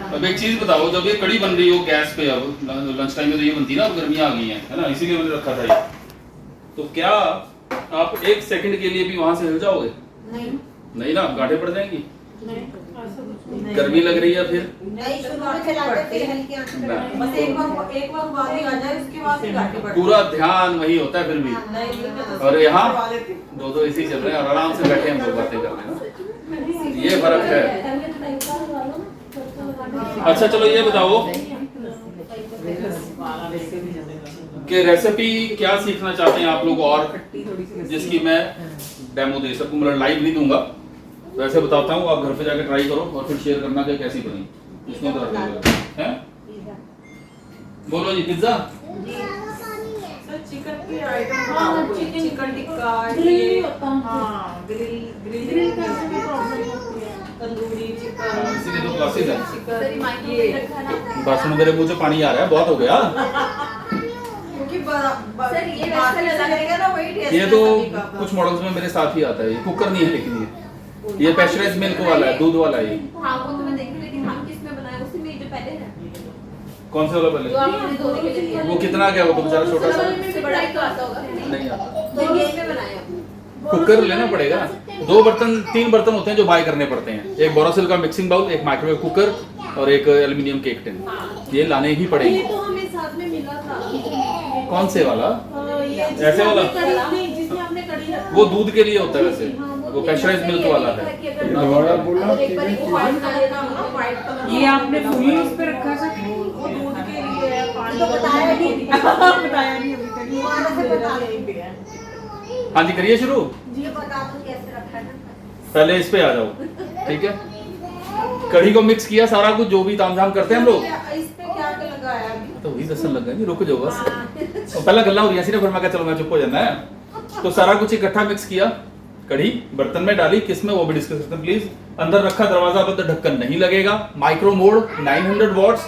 अब एक चीज बताओ, जब ये कड़ी बन रही हो गैस पे, अब लंच टाइम में तो ये बनती है ना, अब गर्मियां आ गई हैं, है ना, इसीलिए मैंने रखा था ये, तो क्या आप एक सेकंड के लिए भी वहां से हिल जाओगे? नहीं नहीं ना, गांठें पड़ जाएंगी। नहीं, गर्मी लग रही है फिर नहीं, शुरू में खिलाते थे हल्की आंच पे ना। बस एक बार उबाली आ जाए उसके बाद फिर घाटे पड़ते पूरा ध्यान वही होता है फिर भी। नहीं, और यहाँ दो एसी चल रहे हैं और आराम से बैठे हम दो बातें कर रहे हैं ना, ये फर्क है। अच्छा चलो ये बताओ कि रेसिपी क्या सीखना चाहते हैं आप लोग और जिसकी मैं डेमो दे सकूं, मतलब लाइव नहीं दूंगा, वैसे बताता हूँ, आप घर पे जाके ट्राई करो और फिर शेयर करना कि कैसी बनी। इसमें तो हैं, बोलो जी। पिज्जा, चिकन की item, chicken tikka, grill tandoori chicken, इसीलिए तो क्लासेस है। चिकन बस मेरे मुंह से पानी आ रहा है, बहुत हो गया। क्योंकि सर ये वैसा लगेगा ना वही टेस्ट ये तो कुछ मॉडल्स में मेरे साथ ही आता है, ये कुकर नहीं है लेकिन ये पेस्चराइज मिल्क वाला है, दूध वाला है। हाँ वो तो मैं देखी, लेकिन हम किस में बनाए उसी में जो पहले है, कौन से वाला पहले? जो आपने धोने के लिए दिया। वो कितना क्या, वो तो बेचारा छोटा सा इससे बड़ा ही तो आता होगा। नहीं आता। तो ये में बनाया कुकर लेना पड़ेगा, दो बर्तन, तीन बर्तन होते हैं जो बाय करने पड़ते हैं, एक बोरोसिल का मिक्सिंग बाउल, एक माइक्रोवेव कुकर और एक एल्युमिनियम केक टिन, ये लाने ही पड़ेंगे। ये तो हमें साथ में मिला था। कौन से वाला? ऐसे वाला? नहीं, जिसमें आपने कड़ी रखी। वो दूध के लिए होता है वैसे, वो पेस्चराइज मिल्क वाला है। दोबारा बोलना, ये आपने फुली उस पे रखा था, वो दूध के लिए है, पानी तो बताया नहीं अभी तक, ये वाला से बता रहे। हाँ जी करिए शुरू। ये बता दो कैसे रखा है ना। पहले इस पे आ जाओ, ठीक है। कढ़ी को मिक्स किया सारा कुछ, जो भी तामझाम करते हैं हम लोग, इस पे क्या क्या लगाया अभी? तो वही दसन लग गए, रुक जाओ बस। तो पहला गल्ला हो गया सिर्फ, फिर मैं कहा चलो मैं चुप हो जाना है। तो सारा कुछ इकट्ठा मिक्स किया, कढ़ी बर्तन में डाली, किस में वो भी डिस्कस करते हैं प्लीज। अंदर रखा, दरवाजा बंद, ढक्कन नहीं लगेगा। माइक्रो मोड 900 वॉट्स,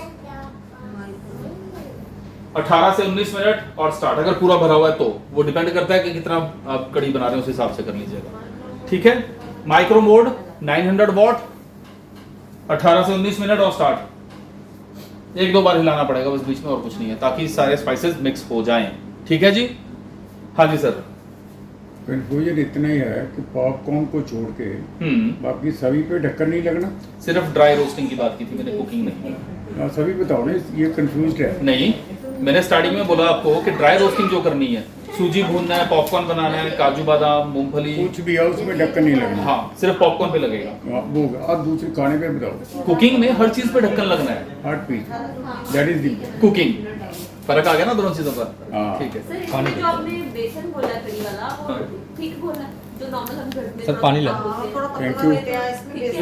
18 से 19 मिनट और स्टार्ट। अगर पूरा भरा हुआ है तो वो डिपेंड करता है कि कितना आप कढ़ी बना रहे हैं, उस हिसाब से कर लीजिएगा, ठीक है। माइक्रो मोड 900 वॉट, 18 से 19 मिनट और स्टार्ट। एक दो बार हिलाना पड़ेगा बस बीच में, और कुछ नहीं है, ताकि सारे स्पाइसेस मिक्स हो जाएं, ठीक है जी। हाँ जी सर। कंफ्यूजन इतना ही है कि पॉपकॉर्न को छोड़ के बाकी सभी पे ढक्कन नहीं लगना। सिर्फ ड्राई रोस्टिंग की बात की थी मैंने, कुकिंग नहीं। सभी बताओ ना, ये कंफ्यूज है। नहीं, मैंने स्टार्टिंग में बोला आपको कि ड्राई रोस्टिंग जो करनी है, सूजी भूनना है, पॉपकॉर्न बनाना है, काजू बादाम मूंगफली, कुछ भी है उसमें ढक्कन नहीं लगना। हाँ सिर्फ पॉपकॉर्न पे लगेगा। वो आप दूसरे खाने पे बताओ। कुकिंग में हर चीज पे ढक्कन लगना है। हर piece, that is the cooking फर्क आ गया ना दोनों चीजों पर, हाँ। ठीक है। सर इसमें जो आपने बेसन बोला कड़ी वाला, वो ठीक बोला, जो नॉर्मल हम घर में सर, पानी ला। Thank you।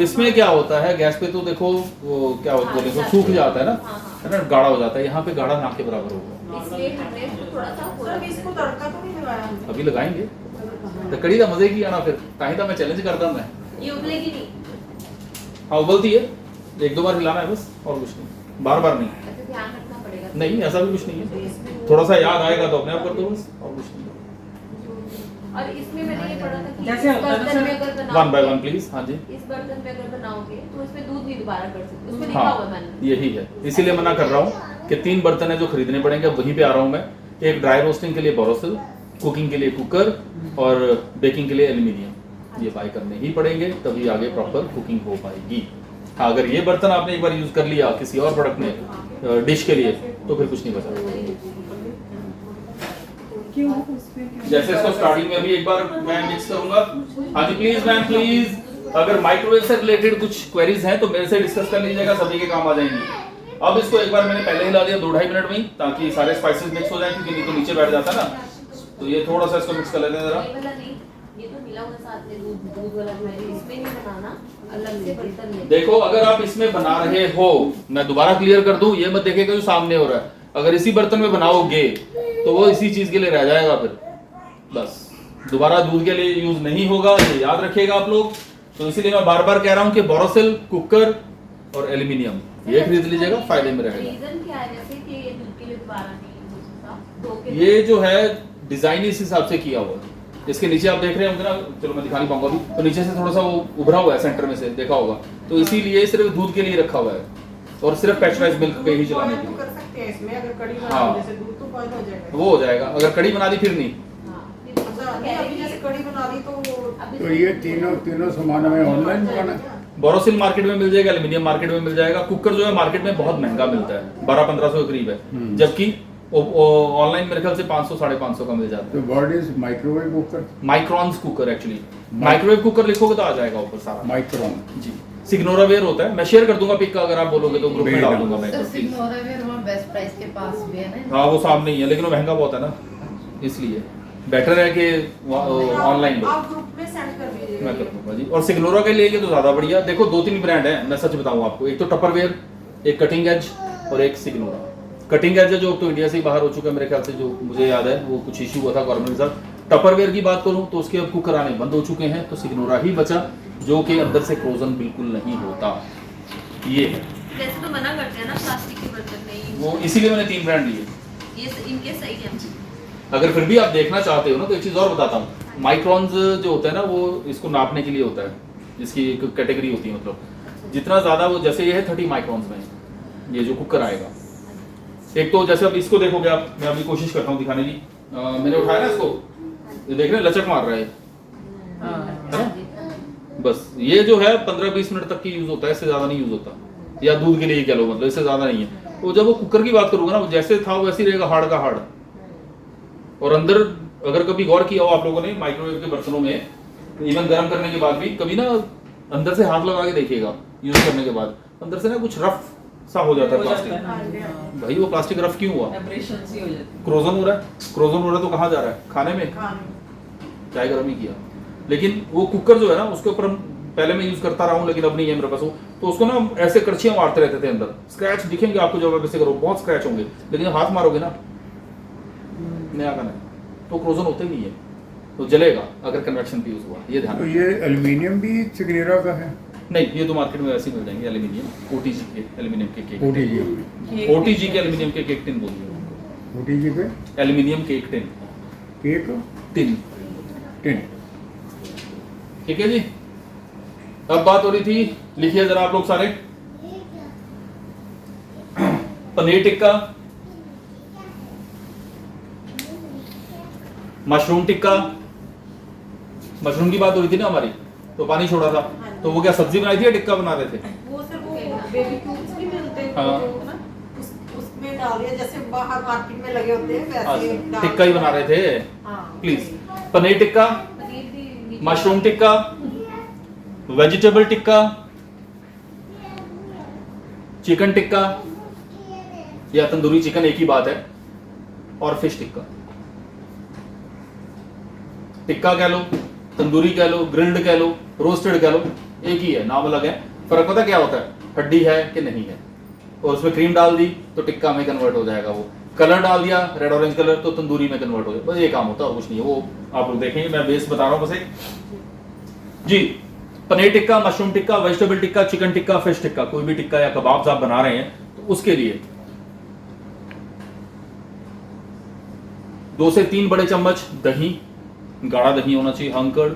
इसमें क्या होता है, गैस पे तो देखो वो क्या बोले तो सूख जाता है ना, है ना, गाढ़ा हो जाता है। यहाँ पे गाढ़ा ना के बराबर होगा, इसलिए हमने थोड़ा सा सर इसको तड़का तो नहीं लगाया हमने। अभी लगाएंगे तो कड़ी का मजे की आना, फिर ताही तो मैं चैलेंज करता मैं। ये उबलेगी नहीं। हाँ उबलती है, एक दो बार हिलाना है बस, और कुछ नहीं, बार बार नहीं। ऐसे ध्यान रखना पड़ेगा। नहीं ऐसा भी कुछ नहीं है, थोड़ा सा याद आएगा तो अपने आप कर दो बस, और कुछ नहीं। और इसमें मैंने ये पढ़ा था कि जैसे इस होता है ना बर्तन सर, में अगर बनाओगे, वन बाय वन प्लीज। हाँ जी, इस बर्तन में अगर बनाओगे तो इसमें दूध नहीं दोबारा कर सकते, उसमें लिखा हाँ हुआ है मैंने। यही है, इसीलिए मना कर रहा हूँ कि 3 बर्तन है जो खरीदने पड़ेंगे, वहीं पे आ रहा हूँ मैं। एक ड्राई रोस्टिंग के लिए बोरोसिल, कुकिंग के लिए कुकर और बेकिंग के लिए एल्यूमिनियम, ये बाय करने ही पड़ेंगे, तभी आगे प्रॉपर कुकिंग हो पाएगी। हाँ अगर ये बर्तन आपने एक बार यूज कर लिया किसी और प्रोडक्ट में, डिश के लिए, तो फिर कुछ नहीं बचा। जैसे इसको स्टार्टिंग में भी एक बार मैं मिक्स करूंगा। हाँ जी प्लीज मैम प्लीज, अगर माइक्रोवेव से रिलेटेड कुछ क्वेरीज हैं तो मेरे से डिस्कस कर लीजिएगा, सभी के काम आ जाएंगी। अब इसको एक बार मैंने पहले हिला दिया 2-2.5 मिनट में ही, ताकि सारे स्पाइसेस मिक्स हो जाए, क्योंकि नहीं तो नीचे बैठ जाता है ना। तो ये थोड़ा सा इसको मिक्स कर लेते हैं जरा। ये वाला नहीं, ये तो मिला हुआ साथ में दूध वाला जो है, इसमें नहीं बनाना, अलग से बर्तन में। देखो अगर आप इसमें बना रहे हो, मैं दोबारा क्लियर कर दूं, ये मत देखिएगा जो सामने हो रहा है, अगर इसी बर्तन में बनाओगे तो वो इसी चीज के लिए रह जाएगा, फिर बस दोबारा दूध के लिए यूज नहीं होगा, ये याद रखिएगा आप लोग। तो इसीलिए मैं बार बार कह रहा हूँ कि बोरोसिल, कुकर और एल्यूमिनियम ये खरीद लीजिएगा, फायदे में रहेगा। रीजन क्या है वैसे कि ये दूध के लिए दोबारा नहीं यूज होता, धो के ये जो है डिजाइन इस हिसाब से किया हुआ है। इसके नीचे आप देख रहे होंगे ना, चलो मैं दिखा नहीं पाऊंगा अभी, तो नीचे से थोड़ा सा वो उभरा हुआ है सेंटर में से, देखा होगा, तो इसीलिए सिर्फ दूध के लिए रखा हुआ है। और सिर्फ पैस्चराइज मिल्क पे ही चलाने के तो लिए। कर सकते हैं इसमें, अगर कड़ी हाँ। बना जैसे दूध तो बॉयल हो जाएगा। वो हो जाएगा, अगर कड़ी बना दी फिर नहीं। हाँ, फिर अच्छा, नहीं, अभी जैसे कड़ी बना दी तो अभी तो ये तीनों सामान हमें ऑनलाइन मंगाना है? बोरोसिल मार्केट में मिल जाएगा, एल्यूमिनियम मार्केट में मिल जाएगा। कुकर जो है मार्केट में बहुत महंगा मिलता है, 1200-1500 के करीब है, जबकि ऑनलाइन मेरे ख्याल से 500-550 का मिल जाता है। तो what is microwave cooker? Microns cooker actually, microwave cooker लिखोगे तो आ जाएगा ऊपर सारा। माइक्रॉन। जी, सिग्नोरा वेयर होता है, मैं शेयर कर दूंगा पिक का, अगर आप बोलोगे तो ग्रुप में डाल दूंगा मैं। सर सिग्नोरावेयर वहाँ बेस्ट प्राइस के पास भी है ना? हाँ वो सामने ही है, लेकिन वो महंगा बहुत है ना, इसलिए बेटर है कि ऑनलाइन लो। आप ग्रुप में सेंड कर दीजिएगा। मैं कर दूंगा जी। और सिग्नोरा के लिए तो ज्यादा बढ़िया, देखो 2-3 ब्रांड है, मैं सच बताऊं आपको, एक तो टपरवेयर, एक कटिंग एज और एक सिग्नोरा। कटिंग एज है जो तो इंडिया से ही बाहर हो चुका है मेरे ख्याल से, जो मुझे याद है, वो कुछ इशू हुआ था गवर्नमेंट के साथ। टपरवेयर की बात करूं तो उसके अब कुकर आने बंद हो चुके हैं, तो सिग्नोरा ही बचा, जो कि अंदर से फ्रोजन बिल्कुल नहीं होता। ये है वैसे तो मना करते हैं ना प्लास्टिक के बर्तन नहीं, वो, इसीलिए मैंने 3 ब्रांड लिए। ये इनके सही है। अगर फिर भी आप देखना चाहते हो ना, तो एक चीज और बताता हूँ, माइक्रॉन्स जो होता है ना, वो इसको नापने के लिए होता है, जिसकी एक कैटेगरी होती है, मतलब जितना ज्यादा वो, जैसे ये है 30 माइक्रॉन्स में ये जो कुकर आएगा। एक तो जैसे अब इसको देखोगे आप, मैं अभी कोशिश करता हूँ दिखाने की, मैंने उठाया ना इसको, ये देख रहे हैं लचक मार रहा है, है ना? बस ये जो है 15-20 मिनट तक की यूज होता है, इससे ज्यादा नहीं यूज होता, या दूध के लिए कह लो, मतलब इससे ज्यादा नहीं है। तो जब वो कुकर की बात करूंगा ना, वो जैसे था वैसे ही रहेगा, हार्ड का हार्ड। और अंदर अगर कभी गौर किया हो आप लोगों ने माइक्रोवेव के बर्तनों में, इवन गर्म करने के बाद भी कभी ना अंदर से हाथ लगा के देखिएगा, यूज करने के बाद अंदर से ना कुछ रफ सा हो जाता है प्लास्टिक। भाई वो प्लास्टिक रफ क्यों हुआ? एब्रेशन सी हो जाती क्रोजन हो रहा है, क्रोजन हो रहा है तो कहाँ जा रहा है? खाने में। है। खाने चाय गर्म ही किया, लेकिन वो कुकर जो है ना, उसके ऊपर हम पहले मैं यूज करता रहा हूँ, लेकिन अब नहीं है मेरे पास वो, तो उसको ना हम ऐसे करछियां मारते रहते थे, अंदर स्क्रैच दिखेंगे आपको जब आप ऐसे करो, बहुत स्क्रैच होंगे, लेकिन जब हाथ मारोगे ना नया का नया, तो क्रोजन होते ही नहीं है, तो जलेगा अगर कन्वेक्शन पे यूज हुआ, ये ध्यान तो रखना। ये एल्युमिनियम भी सिग्नेरा का है? नहीं, ये तो मार्केट में वैसे ही मिल जाएंगे, एल्यूमिनियम ओटीजी के एल्यूमिनियम के केक, ओटीजी ओटीजी के एल्यूमिनियम के केक टिन बोलते हैं उनको, ओटीजी पे aluminium cake tin, cake tin, tin. ठीक है जी। अब बात हो रही थी, लिखिए जरा आप लोग सारे, पनीर टिक्का, मशरूम टिक्का, मशरूम की बात हो रही थी ना हमारी, तो पानी छोड़ा था, तो वो क्या सब्जी बनाई थी या टिक्का बना रहे थे? वो सर वो बेबी क्यूब्स भी मिलते हैं, हाँ। जो ना उसमें डाल दिया, जैसे बाहर मार्केट में लगे होते हैं वैसे डाल टिक्का ही बना रहे थे, हाँ। प्लीज। पनीर टिक्का, पनीर भी mushroom tikka, vegetable tikka, chicken tikka या तंदूरी चिकन एक ही बात है, और फिश टिक्का। टिक्का कह लो, तंदूरी कह लो, ग्रिल्ड कह लो, रोस्टेड कह लो, एक ही है, नाम अलग है। फर्क पता क्या होता है? हड्डी है कि नहीं है, और उसमें क्रीम डाल दी तो टिक्का में कन्वर्ट हो जाएगा, वो कलर डाल दिया रेड ऑरेंज कलर तो तंदूरी में कन्वर्ट हो जाएगा, बस ये काम होता है और कुछ नहीं है। वो आप लोग देखेंगे, मैं बेस बता रहा हूँ बस एक जी। Paneer tikka, mushroom tikka, vegetable tikka, chicken tikka, fish tikka, कोई भी टिक्का या कबाब्स आप बना रहे हैं तो उसके लिए 2 से 3 बड़े चम्मच दही, गाढ़ा दही होना चाहिए, हंकड़,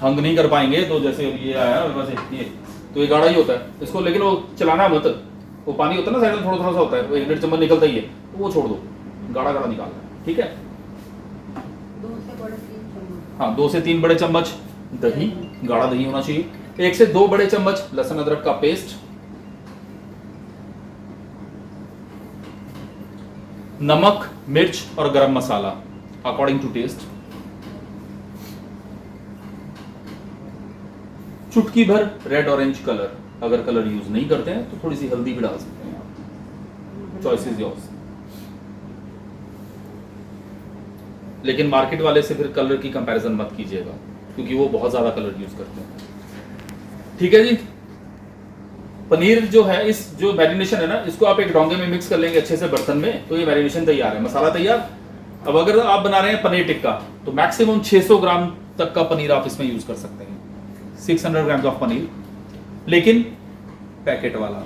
हंग नहीं कर पाएंगे तो जैसे ये आया ना बस ये, तो ये गाढ़ा ही होता है इसको, लेकिन वो चलाना मत, वो पानी होता है ना साइड में थोड़ा थोड़ा सा होता है, वो 1-1.5 चम्मच निकलता ही है, तो वो छोड़ दो, गाढ़ा गाढ़ा निकालना है, ठीक है। 2 से बड़े 3 चम्मच। हाँ, 2 से 3 बड़े चम्मच दही, गाढ़ा दही होना चाहिए, 1 से 2 बड़े चम्मच लहसुन अदरक का पेस्ट, नमक, मिर्च और गरम मसाला अकॉर्डिंग टू टेस्ट, चुटकी भर रेड ऑरेंज कलर, अगर कलर यूज नहीं करते हैं तो थोड़ी सी हल्दी भी डाल सकते हैं आप, चॉइस इज योर्स। लेकिन मार्केट वाले से फिर कलर की कंपैरिजन मत कीजिएगा, क्योंकि वो बहुत ज्यादा कलर यूज करते हैं, ठीक है जी। पनीर जो है, इस जो मैरिनेशन है ना, इसको आप एक डोंगे में मिक्स कर लेंगे अच्छे से बर्तन में, तो ये मैरिनेशन तैयार है, मसाला तैयार। अब अगर आप बना रहे हैं पनीर टिक्का तो मैक्सिमम 600 ग्राम तक का पनीर आप इसमें यूज कर सकते हैं, 600 ग्राम ऑफ पनीर, लेकिन पैकेट वाला,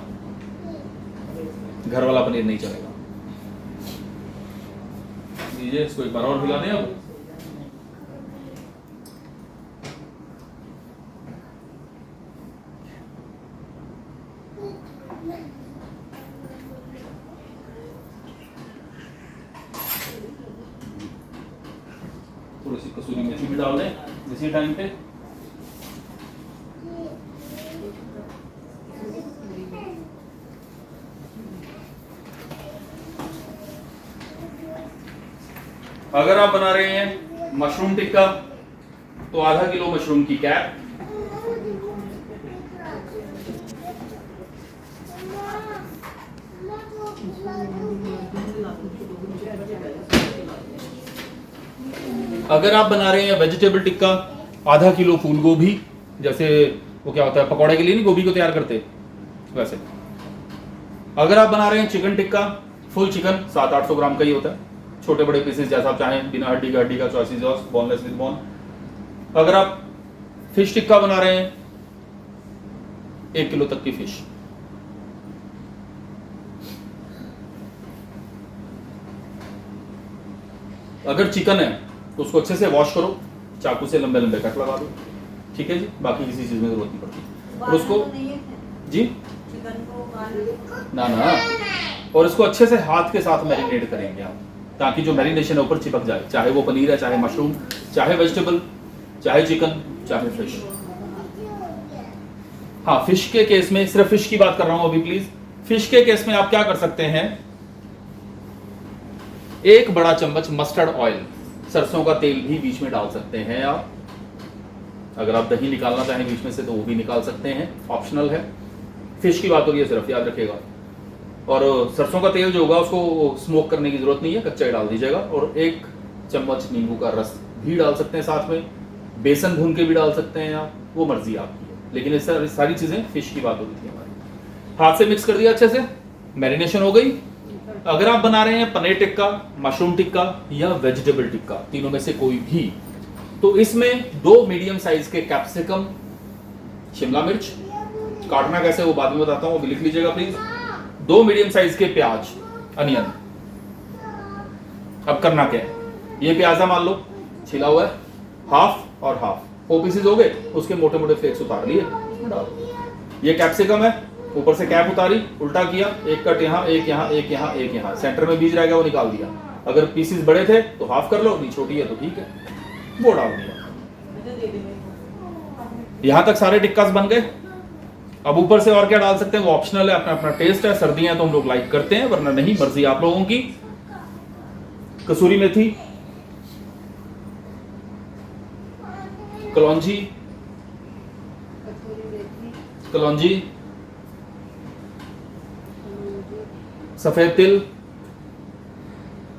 घर वाला पनीर नहीं चलेगा। लीजिए इसको एक बार और हिला दें अब। कसूरी मेथी भी डाल दें इसी टाइम पे। अगर आप बना रहे हैं मशरूम टिक्का तो आधा किलो मशरूम की कैप, अगर आप बना रहे हैं वेजिटेबल टिक्का आधा किलो फूल गोभी, जैसे वो क्या होता है पकौड़े के लिए नहीं गोभी को तैयार करते वैसे। अगर आप बना रहे हैं चिकन टिक्का फुल चिकन 700-800 ग्राम का ही होता है, छोटे बड़े पीसेस जैसा आप चाहें, बिना हड्डी का choice is yours, boneless with bone. अगर आप फिश टिक्का बना रहे हैं 1 किलो तक की फिश, अगर चिकन है तो उसको अच्छे से वॉश करो, चाकू से लंबे लंबे कट लगा दो, ठीक है जी, बाकी किसी चीज में जरूरत नहीं पड़ती। और उसको जी ना और इसको अच्छे से हाथ के साथ मैरिनेट करेंगे आप, ताकि जो मैरिनेशन है ऊपर चिपक जाए, चाहे वो पनीर है, चाहे मशरूम, चाहे वेजिटेबल, चाहे चिकन, चाहे फिश। हाँ, फिश के केस में, सिर्फ फिश की बात कर रहा हूं अभी प्लीज। फिश के केस में आप क्या कर सकते हैं, 1 बड़ा चम्मच मस्टर्ड ऑयल, सरसों का तेल भी बीच में डाल सकते हैं आप। अगर आप दही निकालना चाहें बीच में से तो वो भी निकाल सकते हैं, ऑप्शनल है। फिश की बात हो रही है सिर्फ, याद रखिएगा। और सरसों का तेल जो होगा उसको स्मोक करने की जरूरत नहीं है, कच्चा ही डाल दीजिएगा। और 1 चम्मच नींबू का रस भी डाल सकते हैं साथ में, बेसन भून के भी डाल सकते हैं आप, वो मर्जी आपकी है। लेकिन इस सारी चीजें, फिश की बात हो रही थी हमारी। हाथ से मिक्स कर दिया अच्छे से, मैरिनेशन हो गई। अगर आप बना रहे हैं पनीर टिक्का, मशरूम टिक्का या वेजिटेबल टिक्का, तीनों में से कोई भी, तो इसमें 2 मीडियम साइज के कैप्सिकम, शिमला मिर्च, काटना कैसे वो बाद में बताता हूं, वो भी लिख लीजिएगा प्लीज। 2 मीडियम साइज के प्याज, अनियन। अब करना क्या है, ये प्याजा मान लो छिला हुआ है, हाफ और हाफ, 4 पीसेस हो गए, उसके मोटे मोटे फ्लेक्स उतार लिए, डाल। ये कैप्सिकम है, ऊपर से कैप उतारी, उल्टा किया, 1 कट यहाँ, 1 यहाँ, 1 यहाँ, 1 यहाँ, सेंटर में बीज रहेगा वो निकाल दिया। अगर पीसेस बड़े थे तो हाफ कर लो, नहीं छोटी है तो ठीक है, वो डाल दिया। यहां तक सारे टिक्कास बन गए। अब ऊपर से और क्या डाल सकते हैं वो ऑप्शनल है, अपना अपना टेस्ट है। सर्दियां तो हम लोग लाइक करते हैं, वरना नहीं, मर्जी आप लोगों की। कसूरी मेथी, कलौंजी, सफेद तिल,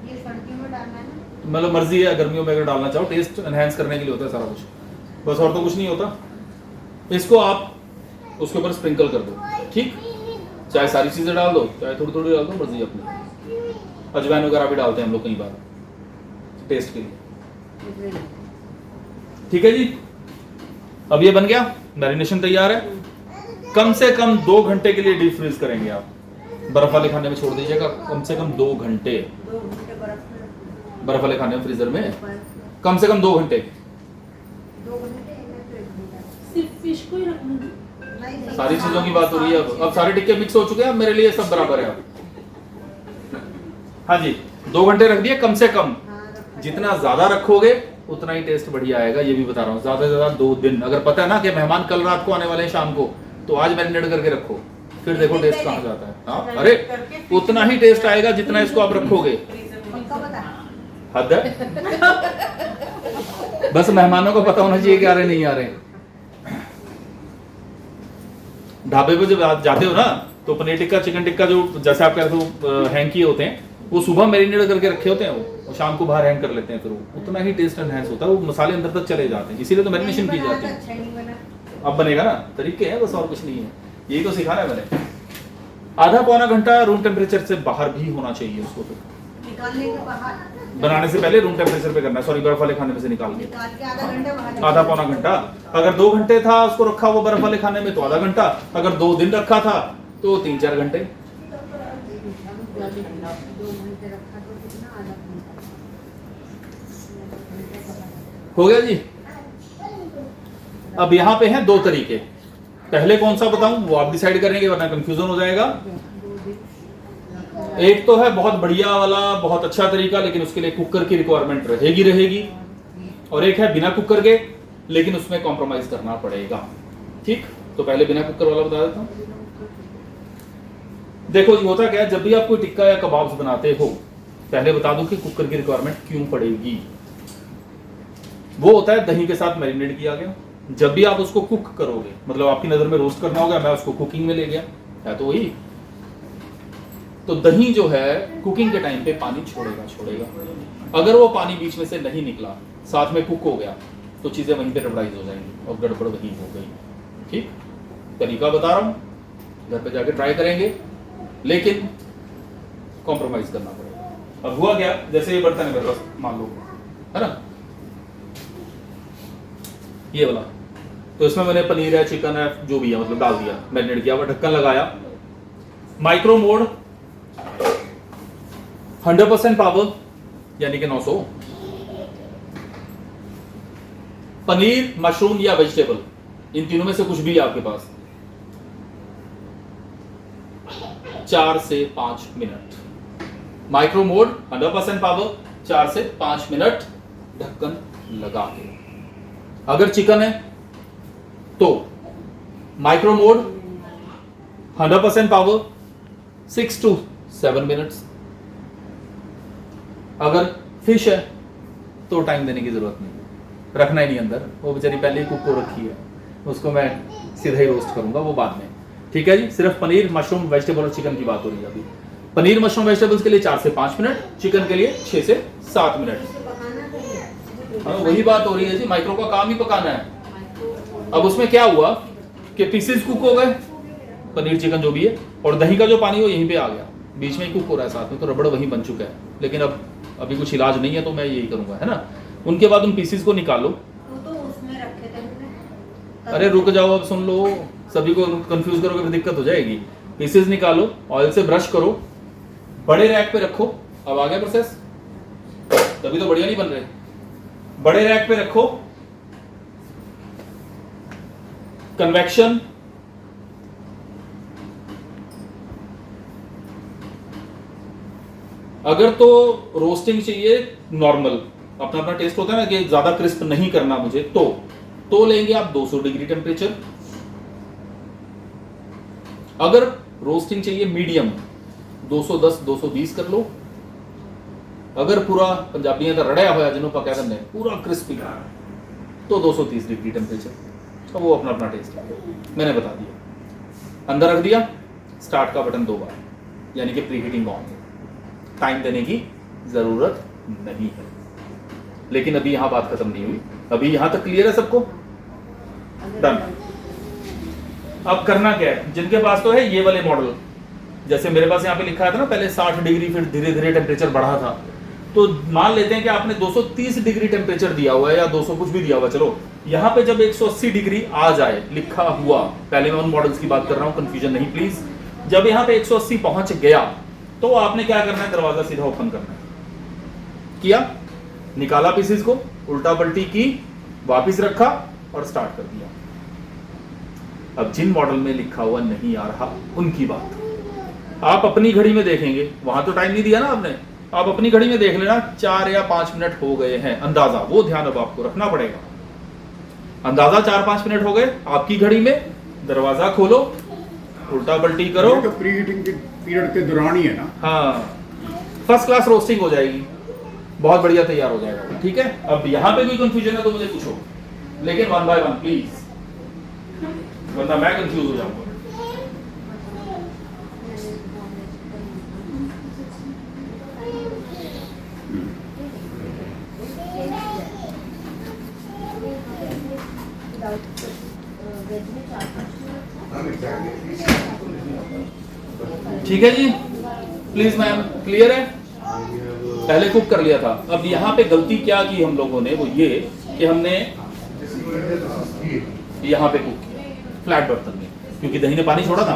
ये सर्दियों में डालना है ना? मतलब मर्जी है, गर्मियों में अगर डालना चाहो, टेस्ट एनहांस करने के लिए होता है सारा कुछ, बस और तो कुछ नहीं होता। इसको आप उसके ऊपर स्प्रिंकल कर दो, ठीक, चाहे सारी चीजें डाल दो, चाहे थोड़ी थोड़ी डाल दो, मर्जी अपनी। अजवाइन वगैरह भी डालते हैं हम लोग कई बार टेस्ट के लिए, ठीक है जी। अब ये बन गया, मैरिनेशन तैयार है। कम से कम 2 घंटे के लिए डीप फ्रीज करेंगे आप, बर्फ वाले खाने में छोड़ दीजिएगा, कम से कम 2 घंटे। 2 घंटे बर्फ वाले खाने में, फ्रीजर में कम से कम 2 घंटे। 2 घंटे तो 1 घंटा। सिर्फ फिश को ही रखना है? नहीं, सारी चीजों की बात हो रही है। अब सारे टिक्के मिक्स हो चुके हैं, अब मेरे लिए सब बराबर है। हाँ जी, 2 घंटे रख दिए कम से कम। जितना ज्यादा रखोगे उतना ही टेस्ट बढ़िया आएगा, ये भी बता रहा हूँ। ज्यादा से ज्यादा 2 दिन। अगर पता है ना कि मेहमान कल रात को आने वाले हैं शाम को, तो आज मैरिनेट करके रखो, फिर देखो टेस्ट कहाँ जाता है। हाँ, अरे उतना ही टेस्ट आएगा जितना इसको आप रखोगे। पक्का बता। हद है, बस मेहमानों को पता होना चाहिए कि आ रहे नहीं आ रहे। ढाबे पे जब जाते हो ना, तो पनीर टिक्का, चिकन टिक्का, जो जैसे आप कहते हो हैंग किए होते हैं, वो सुबह मैरिनेट करके रखे होते हैं, वो शाम को बाहर हैंग कर लेते हैं, फिर वो उतना ही टेस्ट एनहांस होता है, वो मसाले अंदर तक चले जाते हैं, इसीलिए तो मैरिनेशन की जाती है। अच्छा नहीं बना। अब बनेगा ना, तरीके हैं बस, और कुछ नहीं है, यही तो सिखाना है मैंने। आधा पौना घंटा रूम टेम्परेचर से बाहर भी होना चाहिए उसको, फिर निकालने के बाहर बनाने से पहले रूम टेम्परेचर पे करना है, सॉरी बर्फ वाले खाने में से निकाल के। निकाल के आधा घंटा बाहर। आधा पौना घंटा। अगर 2 घंटे था उसको रखा वो बर्फ वाले खाने में तो आधा घंटा, अगर 2 दिन रखा था तो 3-4 घंटे। 2 घंटे रखा तो कितना, आधा घंटा हो गया जी। अब यहाँ पे हैं 2 तरीके, पहले कौन सा बताऊं वो आप डिसाइड करेंगे, वरना कंफ्यूजन हो जाएगा। एक तो है बहुत बढ़िया वाला, बहुत अच्छा तरीका, लेकिन उसके लिए कुकर की रिक्वायरमेंट रहेगी। और एक है बिना कुकर के, लेकिन उसमें कॉम्प्रोमाइज करना पड़ेगा। ठीक, तो पहले बिना कुकर वाला बता देता हूं। देखो जी होता क्या है, जब भी आप कोई टिक्का या कबाब्स बनाते हो, पहले बता दूं कि कुकर की रिक्वायरमेंट क्यों पड़ेगी। वो होता है दही के साथ मैरिनेट किया गया, जब भी आप उसको कुक करोगे, मतलब आपकी नजर में रोस्ट करना होगा, मैं उसको कुकिंग में ले गया, है तो वही। तो दही जो है कुकिंग के टाइम पे पानी छोड़ेगा। अगर वो पानी बीच में से नहीं निकला, साथ में कुक हो गया, तो चीजें वहीं पे रबड़ाइज हो जाएंगी और गड़बड़ वहीं हो गई। ठीक, तरीका बता रहा हूं, घर पे जाके ट्राई करेंगे, लेकिन कॉम्प्रोमाइज करना पड़ेगा। अब हुआ क्या, जैसे ये बर्तन है मेरे पास, मान लो, है ना, ये वाला, तो इसमें मैंने पनीर है, चिकन है, जो भी है, मतलब डाल दिया, मैरिनेट किया हुआ, ढक्कन लगाया, माइक्रो मोड 100% पावर यानी कि 900। पनीर, मशरूम या वेजिटेबल, इन तीनों में से कुछ भी है आपके पास, 4 से 5 मिनट। माइक्रो मोड 100% पावर, 4 से 5 मिनट ढक्कन लगा के। अगर चिकन है तो micro mode 100% power, 6 to 7 minutes. अगर फिश है तो टाइम देने की जरूरत नहीं, रखना ही नहीं अंदर, वो बेचारी पहले ही कुक हो रखी है, उसको मैं सीधा ही रोस्ट करूंगा, वो बाद में। ठीक है जी, सिर्फ पनीर, मशरूम, वेजिटेबल और चिकन की बात हो रही है अभी। पनीर, मशरूम, वेजिटेबल्स के लिए 4 से 5 मिनट, चिकन के लिए 6 से 7 मिनट। हाँ, वही बात हो रही है जी, माइक्रो का काम ही पकाना है। अब उसमें क्या हुआ कि पीसेस कुक हो गए, पनीर, चिकन जो भी है, और दही का जो पानी हो यहीं पे आ गया, बीच में ही कुक हो रहा है साथ में, तो रबड़ वहीं बन चुका है। लेकिन अब अभी कुछ इलाज नहीं है, तो मैं यही करूंगा, है ना। उनके बाद उन पीसेस को निकालो। तो उसमें रखे थे। अरे रुक जाओ, अब सुन लो, सभी को कंफ्यूज करोगे फिर दिक्कत हो जाएगी। पीसेस निकालो, ऑयल से ब्रश करो, बड़े रैक पे रखो। अब आ गया प्रोसेस, तभी तो बढ़िया नहीं बन रहे। बड़े रैक पे रखो, कन्वेक्शन, अगर तो रोस्टिंग चाहिए नॉर्मल, अपना अपना टेस्ट होता है ना कि ज्यादा क्रिस्प नहीं करना मुझे, तो लेंगे आप 200 डिग्री टेम्परेचर। अगर रोस्टिंग चाहिए मीडियम, 210 220 कर लो। अगर पूरा पंजाबियों का रड़िया होया जिन्हों पका करने पूरा क्रिस्पी, तो 230 डिग्री टेम्परेचर। तो वो अपना अपना टेस्ट है, मैंने बता दिया। अंदर रख दिया, स्टार्ट का बटन 2 बार, यानी कि प्री हीटिंग ऑन। टाइम देने की जरूरत नहीं है। लेकिन अभी यहां बात खत्म नहीं हुई, अभी यहां तक क्लियर है सबको? डन। अब करना क्या है, जिनके पास तो है ये वाले मॉडल, जैसे मेरे पास यहाँ पे लिखा था ना पहले 60 डिग्री, फिर धीरे धीरे टेम्परेचर बढ़ा था, तो मान लेते हैं कि आपने 230 डिग्री टेम्परेचर दिया हुआ है या 200 कुछ भी दिया हुआ, चलो यहाँ पे जब 180 डिग्री आ जाए लिखा हुआ, पहले मैं उन मॉडल्स की बात कर रहा हूँ, कंफ्यूजन नहीं प्लीज। जब यहाँ पे 180 पहुंच गया तो आपने क्या करना है, दरवाजा सीधा ओपन करना है। किया, निकाला पीसेस को, उल्टा पलटी की, वापिस रखा और स्टार्ट कर दिया। अब जिन मॉडल में लिखा हुआ नहीं आ रहा उनकी बात आप अपनी घड़ी में देखेंगे, वहां तो टाइम नहीं दिया ना आपने, आप अपनी घड़ी में देख लेना 4 या 5 मिनट हो गए हैं अंदाजा, वो ध्यान अब आपको रखना पड़ेगा। अंदाजा 4-5 मिनट हो गए आपकी घड़ी में, दरवाजा खोलो, उल्टा पलटी करो, तो प्री हीटिंग के पीरियड के दौरान ही है ना। हाँ, फर्स्ट क्लास रोस्टिंग हो जाएगी, बहुत बढ़िया तैयार हो जाएगा। ठीक है, अब यहाँ पे कोई कंफ्यूजन है तो मुझे पूछो, लेकिन 1 by 1 प्लीज, वरना मैं कंफ्यूज हो जाऊंगा। ठीक है जी, प्लीज मैम, क्लियर है? पहले कुक कर लिया था। अब यहाँ पे गलती क्या की हम लोगों ने, वो ये कि हमने यहाँ पे कुक किया फ्लैट बर्तन में, क्योंकि दही ने पानी छोड़ा था।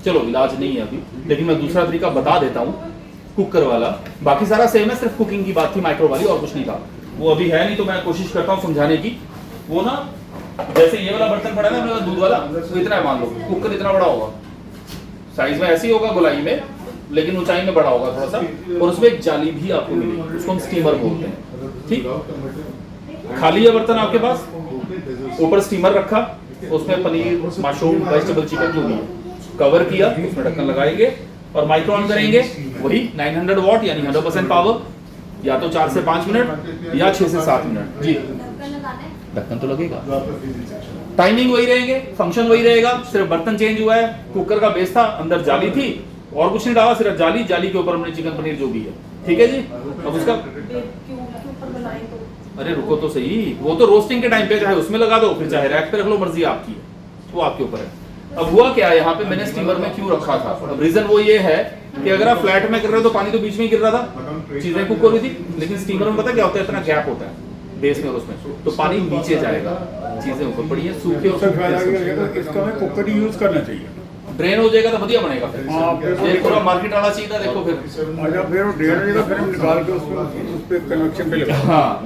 चलो इलाज नहीं है अभी, लेकिन मैं दूसरा तरीका बता देता हूँ कुकर वाला। बाकी सारा सेम है, सिर्फ कुकिंग की बात थी माइक्रो वाली, और कुछ नहीं था। वो अभी है नहीं तो मैं कोशिश करता हूँ समझाने की। वो ना, जैसे ये वाला बर्तन पड़ा है ना मेरा दूध वाला, तो इतना है, मान लो कुकर इतना बड़ा होगा, साइज में ऐसे ही होगा गोलाई में, लेकिन ऊंचाई में बड़ा होगा थोड़ा सा, और उसमें एक जाली भी आपको मिलेगी, उसको हम स्टीमर बोलते हैं। ठीक, खाली है बर्तन आपके पास, ऊपर स्टीमर रखा, उसमें पनीर, मशरूम, वेजिटेबल, चिकन जो भी है कवर किया, उसमें ढक्कन लगाएंगे और माइक्रो ऑन करेंगे, वही 900 वॉट यानी 100% पावर, या तो 4 से 5 मिनट या 6 से 7 मिनट। जी ढक्कन लगाना है। ढक्कन तो लगेगा, टाइमिंग वही रहेंगे, फंक्शन वही रहेगा, सिर्फ बर्तन चेंज हुआ है। कुकर का बेस था, अंदर जाली थी और कुछ नहीं डाला, सिर्फ जाली, जाली के ऊपर हमने चिकन पनीर जो भी है, ठीक है जी। अब उसका क्यों ऊपर बनाए तो अरे रुको तो सही, वो तो रोस्टिंग के टाइम पे चाहे उसमें लगा दो, फिर चाहे रैक पे रख लो, मर्जी आपकी है, वो आपके ऊपर है। अब हुआ क्या है, यहाँ पे मैंने स्टीमर में क्यों रखा था, अब रीजन वो ये है कि अगर आप फ्लैट में कर रहे हो तो पानी तो बीच में ही गिर रहा था, चीजें कुक हो रही थी, लेकिन स्टीमर में पता क्या होता है, इतना गैप होता है बेस में और उसमें, तो पानी नीचे जाएगा, चीजें ऊपर पड़ी है, सूखे और सबसे फायदा ये है कि इसका हमें कुकर ही यूज करना चाहिए। ड्रेन हो जाएगा तो बढ़िया बनेगा फिर। हाँ, फिर ये पूरा मार्केट वाला चीज था, देखो फिर। अच्छा, फिर वो ड्रेन हो जाएगा, फिर हम निकाल के उसको उस पे कनेक्शन पे लगा। हाँ